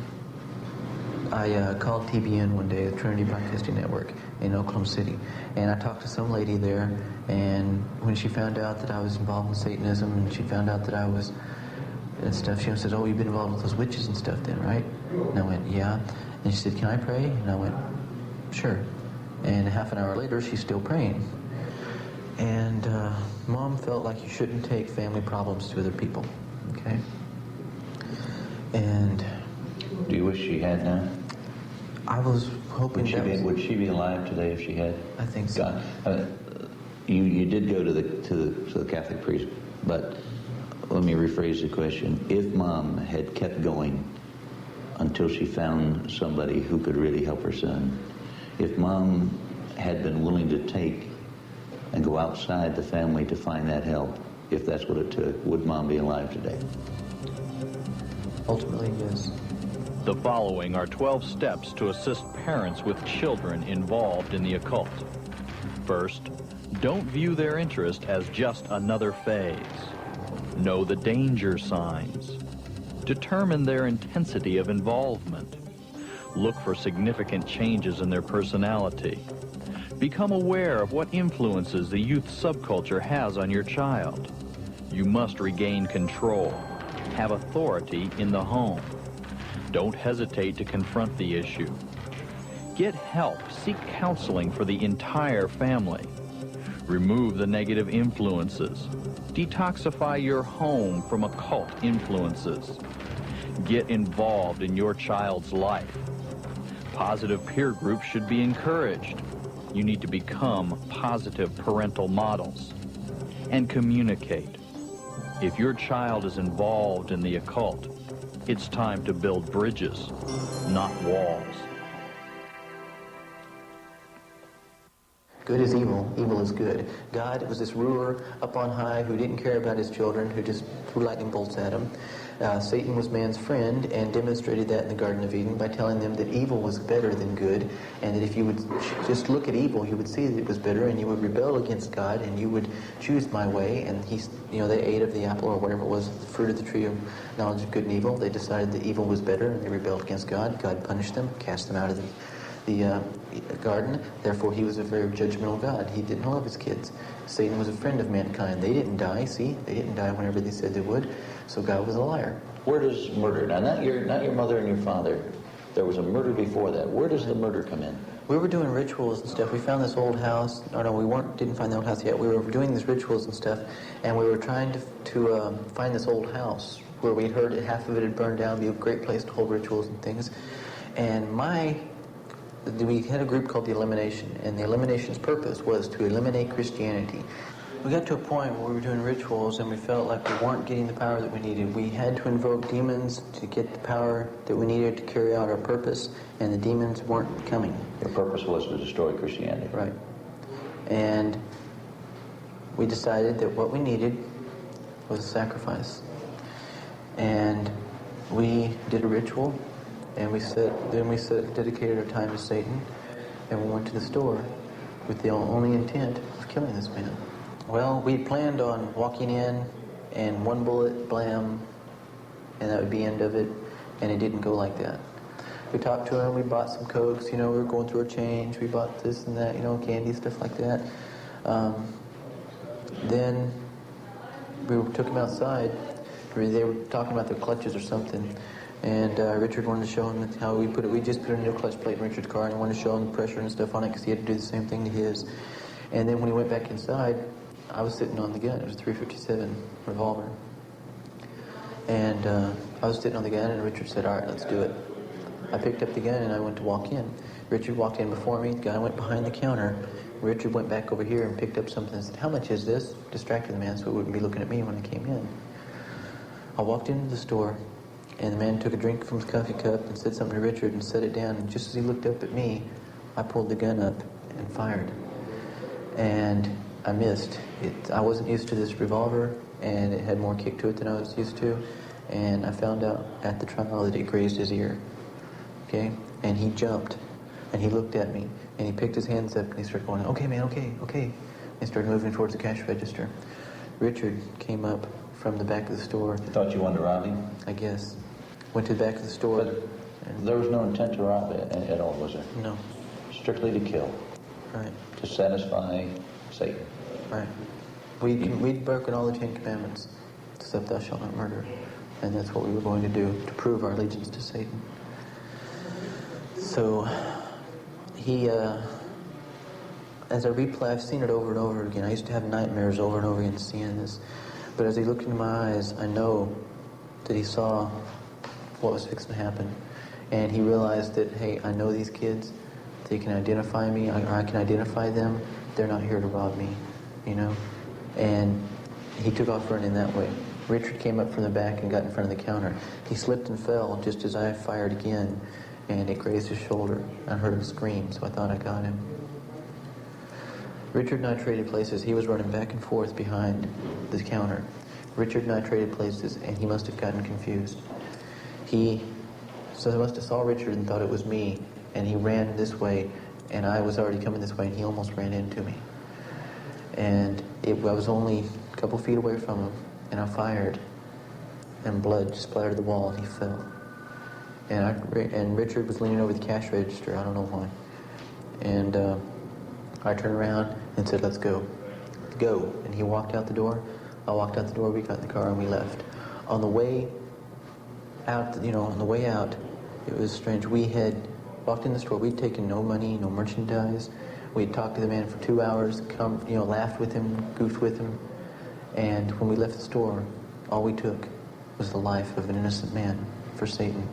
Speaker 1: I called TBN one day, the Trinity Broadcasting Network in Oklahoma City, and I talked to some lady there, and when she found out that I was involved in Satanism, and she found out that I was and stuff, she said, oh, you've been involved with those witches and stuff then, right? And I went, yeah. And she said, can I pray? And I went, sure. And half an hour later, she's still praying. And Mom felt like you shouldn't take family problems to other people, okay? And
Speaker 2: Do you wish she had now?
Speaker 1: I was hoping
Speaker 2: Would she be alive today if she had?
Speaker 1: I think so.
Speaker 2: You did go to the Catholic priest, but let me rephrase the question. If Mom had kept going until she found somebody who could really help her son, if Mom had been willing to take and go outside the family to find that help, if that's what it took, would Mom be alive today?
Speaker 1: Ultimately, yes.
Speaker 3: The following are 12 steps to assist parents with children involved in the occult. First, don't view their interest as just another phase. Know the danger signs. Determine their intensity of involvement. Look for significant changes in their personality. Become aware of what influences the youth subculture has on your child. You must regain control. Have authority in the home. Don't hesitate to confront the issue. Get help. Seek counseling for the entire family. Remove the negative influences. Detoxify your home from occult influences. Get involved in your child's life. Positive peer groups should be encouraged. You need to become positive parental models. And communicate. If your child is involved in the occult, it's time to build bridges, not walls.
Speaker 1: Good is evil, evil is good. God was this ruler up on high who didn't care about his children, who just threw lightning bolts at them. Satan was man's friend and demonstrated that in the Garden of Eden by telling them that evil was better than good, and that if you would just look at evil, you would see that it was better, and you would rebel against God, and you would choose my way. And they ate of the apple or whatever it was, the fruit of the tree of knowledge of good and evil. They decided that evil was better, and they rebelled against God. God punished them, cast them out of the garden. Therefore, he was a very judgmental God. He didn't love his kids. Satan was a friend of mankind. They didn't die. See, they didn't die whenever they said they would. So God was a liar.
Speaker 2: Where does murder, now not your mother and your father, there was a murder before that. Where does the murder come in?
Speaker 1: We were doing rituals and stuff. We found this old house. No, we didn't find the old house yet. We were doing these rituals and stuff, and we were trying to find this old house where we heard that half of it had burned down. It'd be a great place to hold rituals and things. And we had a group called the Elimination, and the Elimination's purpose was to eliminate Christianity. We got to a point where we were doing rituals and we felt like we weren't getting the power that we needed. We had to invoke demons to get the power that we needed to carry out our purpose, and the demons weren't coming.
Speaker 2: Your purpose was to destroy Christianity.
Speaker 1: Right. And we decided that what we needed was a sacrifice. And we did a ritual, and we dedicated our time to Satan, and we went to the store with the only intent of killing this man. Well, we planned on walking in and one bullet, blam, and that would be the end of it, and it didn't go like that. We talked to him, we bought some Cokes, we were going through our change, we bought this and that, candy, stuff like that. Then we took him outside. They were talking about their clutches or something, And Richard wanted to show him how we put it. We just put a new clutch plate in Richard's car, and wanted to show him the pressure and stuff on it because he had to do the same thing to his. And then when he went back inside, I was sitting on the gun. It was a .357 revolver. And I was sitting on the gun, and Richard said, "All right, let's do it." I picked up the gun, and I went to walk in. Richard walked in before me. The guy went behind the counter. Richard went back over here and picked up something and said, "How much is this?" Distracted the man so he wouldn't be looking at me when I came in. I walked into the store, and the man took a drink from his coffee cup and said something to Richard and set it down. And just as he looked up at me, I pulled the gun up and fired. And I missed. I wasn't used to this revolver, and it had more kick to it than I was used to. And I found out at the trial that it grazed his ear. Okay? And he jumped, and he looked at me, and he picked his hands up, and he started going, "Okay, man, okay, okay." And he started moving towards the cash register. Richard came up from the back of the store.
Speaker 2: You thought you wanted to rob him?
Speaker 1: I guess. Went to the back of the store.
Speaker 2: But there was no intent to rob it at all, was there?
Speaker 1: No.
Speaker 2: Strictly to kill.
Speaker 1: Right.
Speaker 2: To satisfy Satan.
Speaker 1: Right. We'd broken all the 10 Commandments, except thou shalt not murder. And that's what we were going to do, to prove our allegiance to Satan. So, as I replay, I've seen it over and over again. I used to have nightmares over and over again seeing this. But as he looked into my eyes, I know that he saw what was fixing to happen. And he realized that, hey, I know these kids. They can identify me, or I can identify them. They're not here to rob me, you know? And he took off running that way. Richard came up from the back and got in front of the counter. He slipped and fell just as I fired again, and it grazed his shoulder. I heard him scream, so I thought I got him. Richard and I traded places. He was running back and forth behind the counter. Richard and I traded places, and he must have gotten confused. He must have saw Richard and thought it was me, and he ran this way, and I was already coming this way, and he almost ran into me. And I was only a couple feet away from him, and I fired, and blood splattered the wall, and he fell. And Richard was leaning over the cash register. I don't know why. And I turned around and said, "Let's go." Go. And he walked out the door. I walked out the door. We got in the car and we left. On the way out, it was strange. We had walked in the store. We'd taken no money, no merchandise. We'd talked to the man for 2 hours, laughed with him, goofed with him. And when we left the store, all we took was the life of an innocent man for Satan.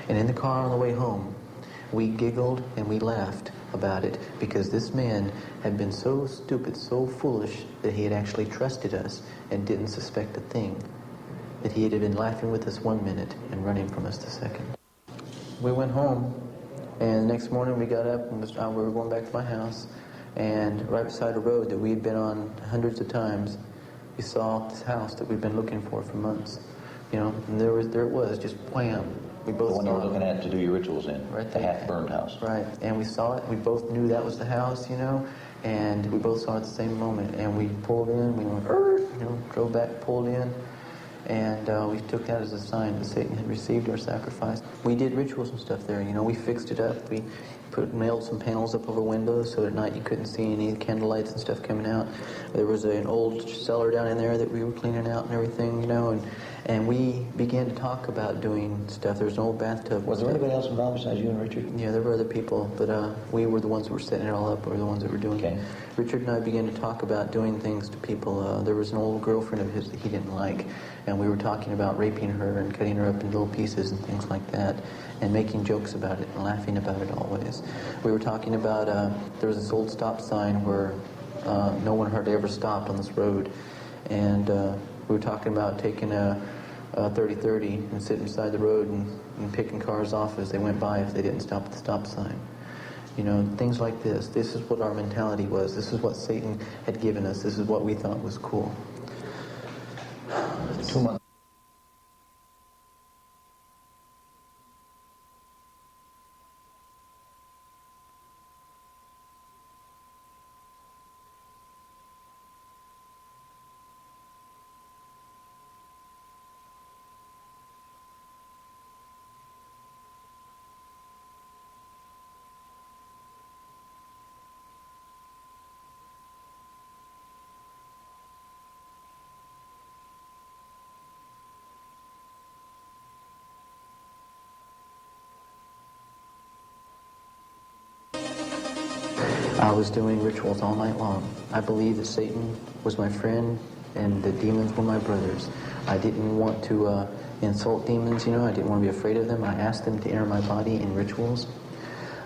Speaker 1: And in the car on the way home, we giggled and we laughed about it because this man had been so stupid, so foolish that he had actually trusted us and didn't suspect a thing. That he had been laughing with us 1 minute and running from us the second. We went home, and the next morning we got up and we were going back to my house, and right beside a road that we had been on hundreds of times, we saw this house that we'd been looking for months. And there it was, just wham. We both
Speaker 2: The one you were
Speaker 1: saw it.
Speaker 2: looking at to do your rituals in.
Speaker 1: Right
Speaker 2: the
Speaker 1: there.
Speaker 2: half-burned house.
Speaker 1: Right, and we saw it. We both knew that was the house, and we both saw it at the same moment. And we pulled in, we went, drove back, pulled in, and we took that as a sign that Satan had received our sacrifice. We did rituals and stuff there, we fixed it up. We nailed some panels up over windows so at night you couldn't see any candle lights and stuff coming out. There was an old cellar down in there that we were cleaning out and everything, and we began to talk about doing stuff. There was an old bathtub.
Speaker 2: Was there anybody else involved besides you and Richard?
Speaker 1: Yeah, there were other people, but we were the ones that were setting it all up. We were the ones that were doing it. Richard and I began to talk about doing things to people. There was an old girlfriend of his that he didn't like, and we were talking about raping her and cutting her up in little pieces and things like that, and making jokes about it and laughing about it always. We were talking about, there was this old stop sign where no one hardly ever stopped on this road, and we were talking about taking a 30-30 and sitting beside the road and picking cars off as they went by if they didn't stop at the stop sign. Things like this. This is what our mentality was. This is what Satan had given us. This is what we thought was cool.
Speaker 2: 2 months.
Speaker 1: I was doing rituals all night long. I believed that Satan was my friend and the demons were my brothers. I didn't want to insult demons, I didn't want to be afraid of them. I asked them to enter my body in rituals.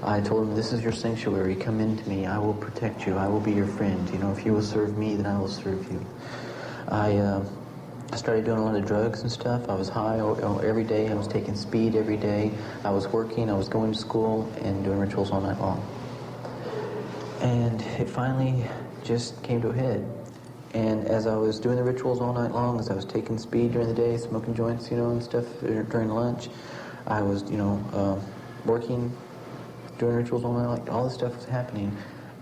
Speaker 1: I told them, this is your sanctuary, come into me, I will protect you, I will be your friend. If you will serve me, then I will serve you. I started doing a lot of drugs and stuff. I was high every day, I was taking speed every day. I was working, I was going to school and doing rituals all night long. And it finally just came to a head. And as I was doing the rituals all night long, as I was taking speed during the day, smoking joints, and stuff during lunch, I was, working, doing rituals all night, like all this stuff was happening.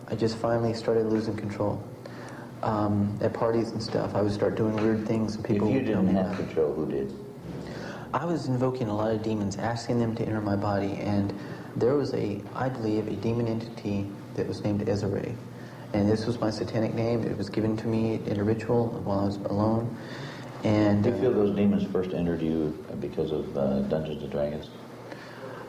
Speaker 1: I just finally started losing control. At parties and stuff, I would start doing weird things and people
Speaker 2: If you
Speaker 1: would tell
Speaker 2: didn't
Speaker 1: me
Speaker 2: have
Speaker 1: about it.
Speaker 2: control, who did?
Speaker 1: I was invoking a lot of demons, asking them to enter my body, and there was I believe, a demon entity that was named Ezra. And this was my satanic name. It was given to me in a ritual while I was alone. And
Speaker 2: Do you feel those demons first entered you because of Dungeons and Dragons?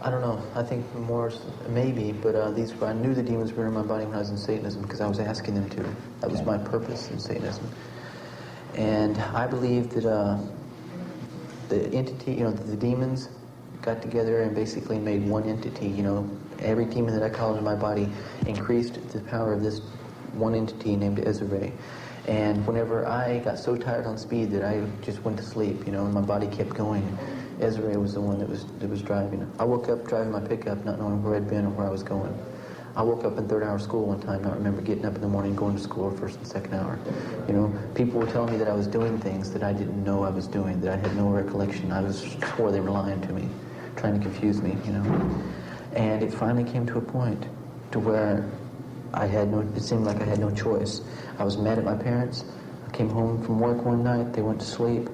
Speaker 1: I don't know. I think more, maybe, but I knew the demons were in my body when I was in Satanism because I was asking them to. That was
Speaker 2: Okay.
Speaker 1: my purpose in Satanism. And I believe that the entity, the demons got together and basically made one entity. Every demon that I called in my body increased the power of this one entity named Ezra. And whenever I got so tired on speed that I just went to sleep, and my body kept going, Ezra was the one that was driving. I woke up driving my pickup, not knowing where I'd been or where I was going. I woke up in third hour school one time, not remember getting up in the morning, going to school first and second hour. People were telling me that I was doing things that I didn't know I was doing, that I had no recollection. I swore they were lying to me, trying to confuse me, And it finally came to a point to where it seemed like I had no choice. I was mad at my parents. I came home from work one night, they went to sleep,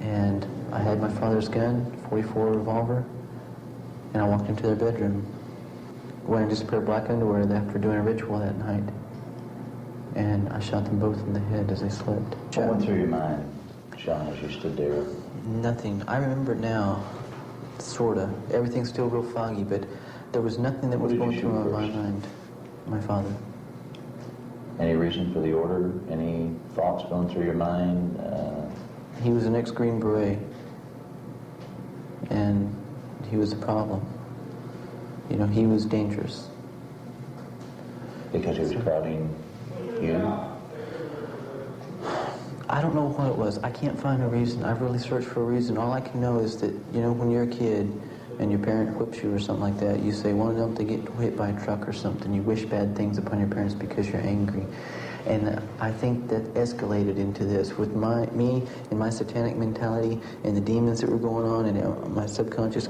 Speaker 1: and I had my father's gun, .44 revolver, and I walked into their bedroom, wearing just a pair of black underwear after doing a ritual that night. And I shot them both in the head as they slept.
Speaker 2: What went through your mind, Sean, as you stood there?
Speaker 1: Nothing. I remember it now, sorta. Everything's still real foggy, but there was nothing that was
Speaker 2: Who did
Speaker 1: going
Speaker 2: you
Speaker 1: through
Speaker 2: shoot
Speaker 1: my
Speaker 2: first?
Speaker 1: mind. My father.
Speaker 2: Any reason for the order? Any thoughts going through your mind?
Speaker 1: He was an ex-Green Beret, and he was a problem. He was dangerous.
Speaker 2: Because he was crowding you?
Speaker 1: I don't know what it was. I can't find a reason. I've really searched for a reason. All I can know is that, when you're a kid and your parent whips you or something like that, you say, well, don't they get hit by a truck or something? You wish bad things upon your parents because you're angry. And I think that escalated into this with me and my satanic mentality and the demons that were going on and my subconscious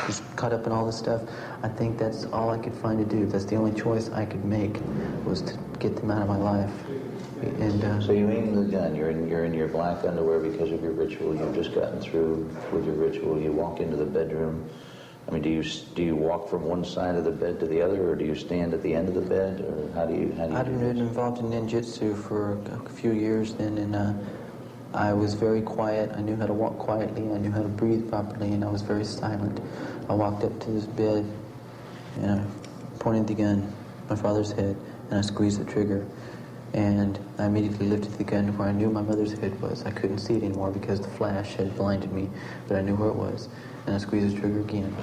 Speaker 1: just caught up in all this stuff. I think that's all I could find to do. That's the only choice I could make, was to get them out of my life. And
Speaker 2: So you aim the gun. You're in your black underwear because of your ritual. You've just gotten through with your ritual. You walk into the bedroom. I mean, do you walk from one side of the bed to the other, or do you stand at the end of the bed, or how do you
Speaker 1: I'd
Speaker 2: do
Speaker 1: been
Speaker 2: this?
Speaker 1: involved in ninjutsu for a few years then, and I was very quiet. I knew how to walk quietly. I knew how to breathe properly, and I was very silent. I walked up to this bed, and I pointed the gun at my father's head, and I squeezed the trigger. And I immediately lifted the gun to where I knew my mother's head was. I couldn't see it anymore because the flash had blinded me, but I knew where it was. And I squeezed the trigger again.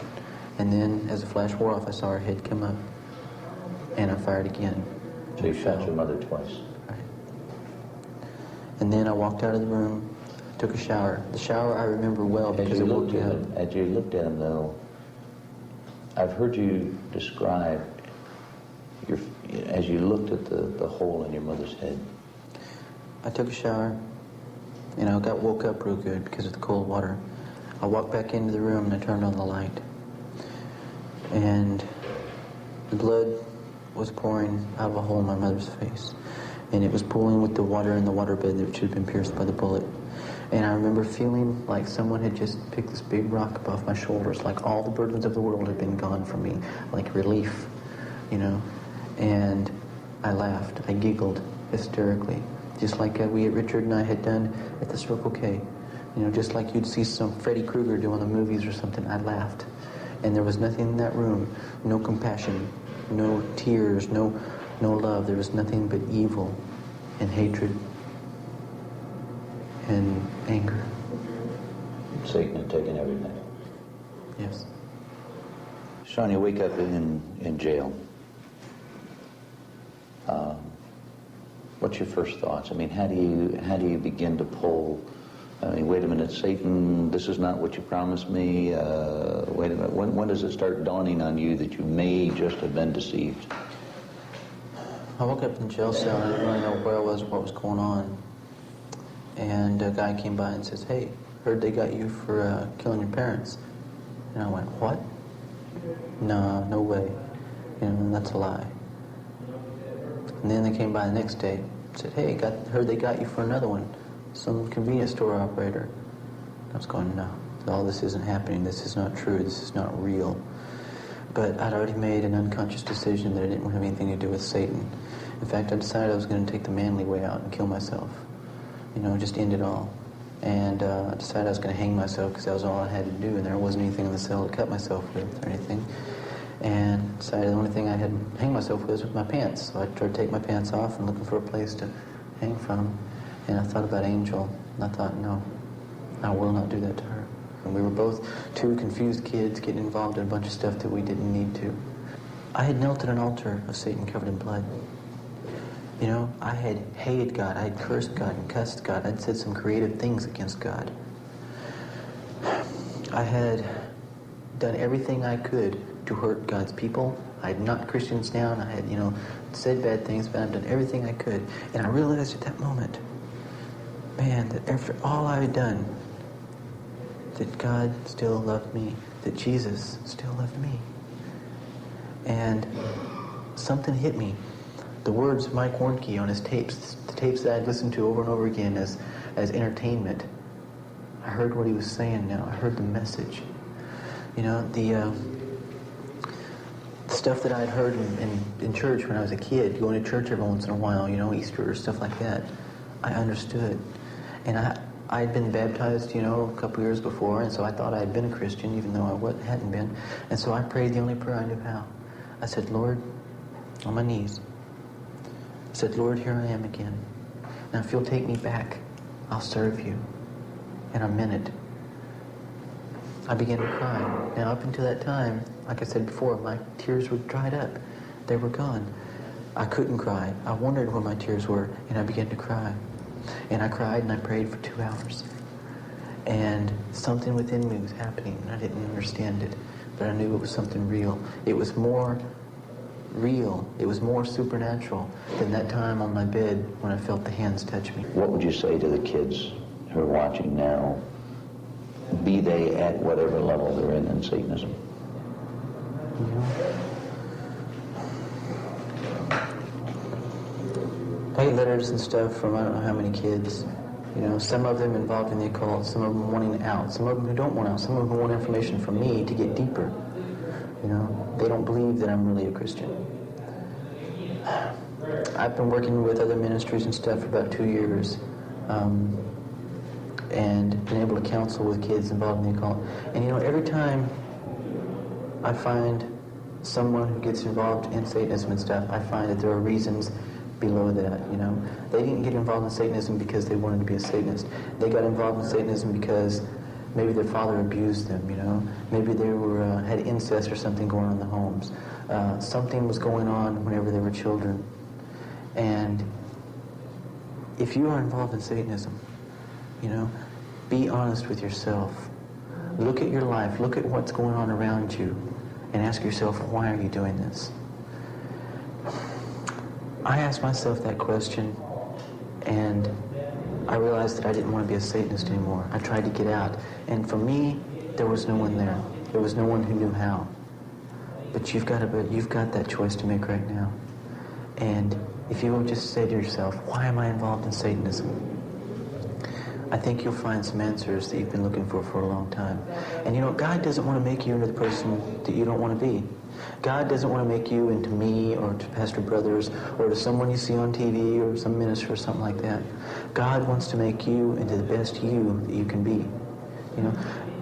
Speaker 1: And then, as the flash wore off, I saw her head come up. And I fired again.
Speaker 2: So you shot your mother twice.
Speaker 1: Right. And then I walked out of the room, took a shower. The shower I remember well because it woke me up.
Speaker 2: As you looked at him, though, I've heard you describe as you looked at the hole in your mother's head.
Speaker 1: I took a shower, and I woke up real good because of the cold water. I walked back into the room and I turned on the light. And the blood was pouring out of a hole in my mother's face. And it was pooling with the water in the waterbed that should have been pierced by the bullet. And I remember feeling like someone had just picked this big rock up off my shoulders, like all the burdens of the world had been gone from me, like relief, And I laughed. I giggled hysterically, just like Richard and I had done at the Circle K. Just like you'd see some Freddy Krueger do on the movies or something. I laughed. And there was nothing in that room, no compassion, no tears, no love. There was nothing but evil and hatred and anger.
Speaker 2: Satan had taken everything.
Speaker 1: Yes.
Speaker 2: Sean, you wake up in jail. What's your first thoughts? I mean, how do you begin to pull? I mean, wait a minute, Satan, this is not what you promised me. Wait a minute, when does it start dawning on you that you may just have been deceived?
Speaker 1: I woke up in the jail cell and I didn't really know where I was or what was going on. And a guy came by and says, "Hey, heard they got you for killing your parents." And I went, "What? No way. You know, that's a lie." And then they came by the next day and said, "Hey, heard they got you for another one, some convenience store operator." I was going, "No, all this isn't happening. This is not true. This is not real." But I'd already made an unconscious decision that I didn't have anything to do with Satan. In fact, I decided I was going to take the manly way out and kill myself. You know, just end it all. And I decided I was going to hang myself because that was all I had to do, and there wasn't anything in the cell to cut myself with or anything. And decided the only thing I had to hang myself with was my pants. So I tried to take my pants off and looking for a place to hang from. And I thought about Angel, and I thought, no, I will not do that to her. And we were both two confused kids getting involved in a bunch of stuff that we didn't need to. I had knelt at an altar of Satan covered in blood. You know, I had hated God, I had cursed God and cussed God, I'd said some creative things against God. I had done everything I could to hurt God's people. I had knocked Christians down, I had, said bad things, but I'd done everything I could. And I realized at that moment, man, that after all I had done, that God still loved me, that Jesus still loved me. And something hit me. The words of Mike Warnke on his tapes, the tapes that I'd listened to over and over again as entertainment, I heard what he was saying now. I heard the message. You know, the stuff that I'd heard in church when I was a kid, going to church every once in a while, Easter or stuff like that, I understood. And I'd been baptized, a couple years before, and so I thought I had been a Christian, even though I hadn't been. And so I prayed the only prayer I knew how. I said, "Lord," on my knees, I said, "Lord, here I am again. Now if you'll take me back, I'll serve you." And I meant it. I began to cry. Now up until that time, like I said before, my tears were dried up. They were gone. I couldn't cry. I wondered where my tears were, and I began to cry. And I cried and I prayed for 2 hours. And something within me was happening, and I didn't understand it, but I knew it was something real. It was more real. It was more supernatural than that time on my bed when I felt the hands touch me.
Speaker 2: What would you say to the kids who are watching now, be they at whatever level they're in Satanism?
Speaker 1: I get letters and stuff from I don't know how many kids. Some of them involved in the occult, some of them wanting out, some of them who don't want out, some of them who want information from me to get deeper. They don't believe that I'm really a Christian. I've been working with other ministries and stuff for about 2 years, and been able to counsel with kids involved in the occult. And every time I find someone who gets involved in Satanism and stuff, I find that there are reasons below that. They didn't get involved in Satanism because they wanted to be a Satanist. They got involved in Satanism because maybe their father abused them, Maybe they had incest or something going on in the homes. Something was going on whenever they were children. And if you are involved in Satanism, be honest with yourself. Look at your life. Look at what's going on around you and ask yourself, why are you doing this? I asked myself that question, and I realized that I didn't want to be a Satanist anymore. I tried to get out, and for me, there was no one there. There was no one who knew how. But you've got that choice to make right now. And if you will just say to yourself, why am I involved in Satanism? I think you'll find some answers that you've been looking for a long time. And God doesn't want to make you into the person that you don't want to be. God doesn't want to make you into me or to Pastor Brothers or to someone you see on TV or some minister or something like that. God wants to make you into the best you that you can be.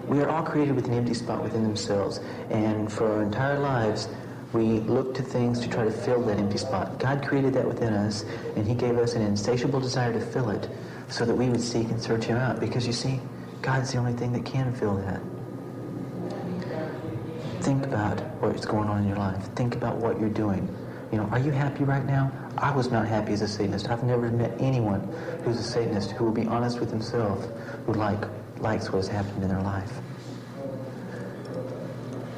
Speaker 1: We are all created with an empty spot within themselves. And for our entire lives, We look to things to try to fill that empty spot. God created that within us, and he gave us an insatiable desire to fill it so that we would seek and search him out. Because you see, God's the only thing that can fill that. Think about what's going on in your life. Think about what you're doing. You know, are you happy right now? I was not happy as a Satanist. I've never met anyone who's a Satanist who will be honest with himself, who likes what has happened in their life.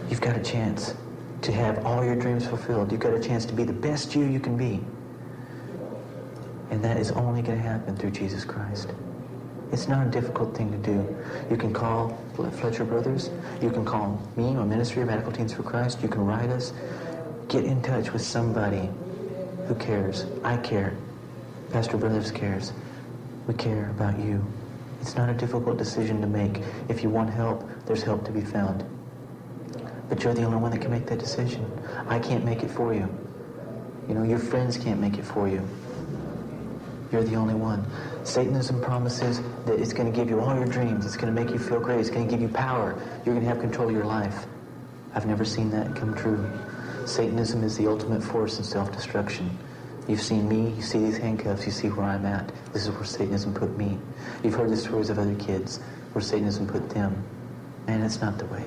Speaker 1: You've got a chance to have all your dreams fulfilled. You've got a chance to be the best you can be. And that is only going to happen through Jesus Christ. It's not a difficult thing to do. You can call Fletcher Brothers. You can call me or Ministry of Radical Teens for Christ. You can write us. Get in touch with somebody who cares. I care. Pastor Brothers cares. We care about you. It's not a difficult decision to make. If you want help, there's help to be found. But you're the only one that can make that decision. I can't make it for you. You know, your friends can't make it for you. You're the only one. Satanism promises that it's going to give you all your dreams. It's going to make you feel great. It's going to give you power. You're going to have control of your life. I've never seen that come true. Satanism is the ultimate force in self-destruction. You've seen me, you see these handcuffs, you see where I'm at. This is where Satanism put me. You've heard the stories of other kids where Satanism put them. Man, it's not the way.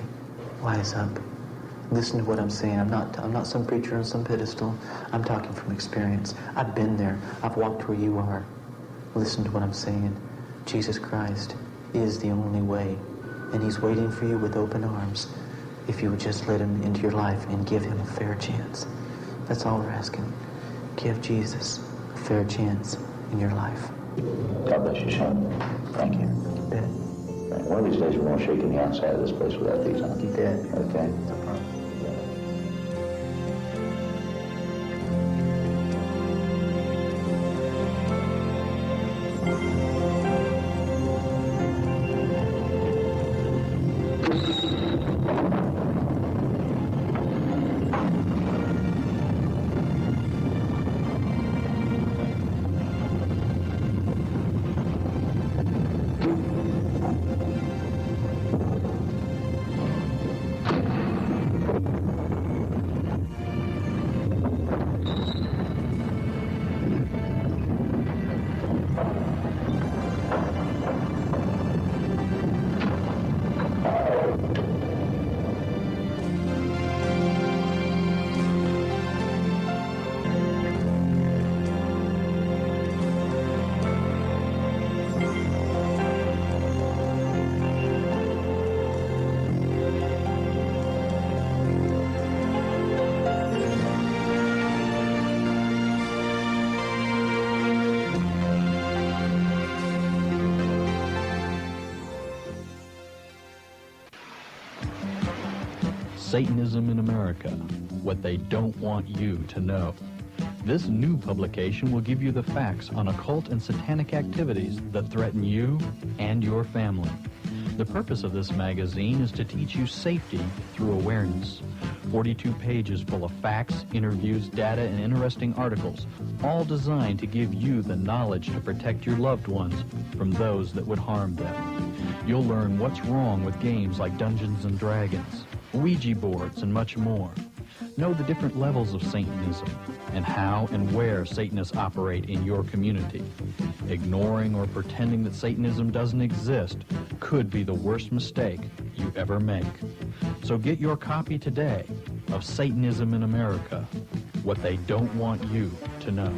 Speaker 1: Wise up. Listen to what I'm saying. I'm not some preacher on some pedestal. I'm talking from experience. I've been there. I've walked where you are. Listen to what I'm saying. Jesus Christ is the only way. And he's waiting for you with open arms if you would just let him into your life and give him a fair chance. That's all we're asking. Give Jesus a fair chance in your life.
Speaker 2: God bless you, son. Thank you.
Speaker 1: You bet.
Speaker 2: One of these days we're going to shake in the outside of this place without these on.
Speaker 1: You bet.
Speaker 2: Okay?
Speaker 1: No problem.
Speaker 3: Satanism in America, What They Don't Want You to Know. This new publication will give you the facts on occult and satanic activities that threaten you and your family. The purpose of this magazine is to teach you safety through awareness. 42 pages full of facts, interviews, data, and interesting articles, all designed to give you the knowledge to protect your loved ones from those that would harm them. You'll learn what's wrong with games like Dungeons and Dragons, Ouija boards, and much more. Know the different levels of Satanism and how and where Satanists operate in your community. Ignoring or pretending that Satanism doesn't exist could be the worst mistake you ever make. So get your copy today of Satanism in America, What They Don't Want You to Know.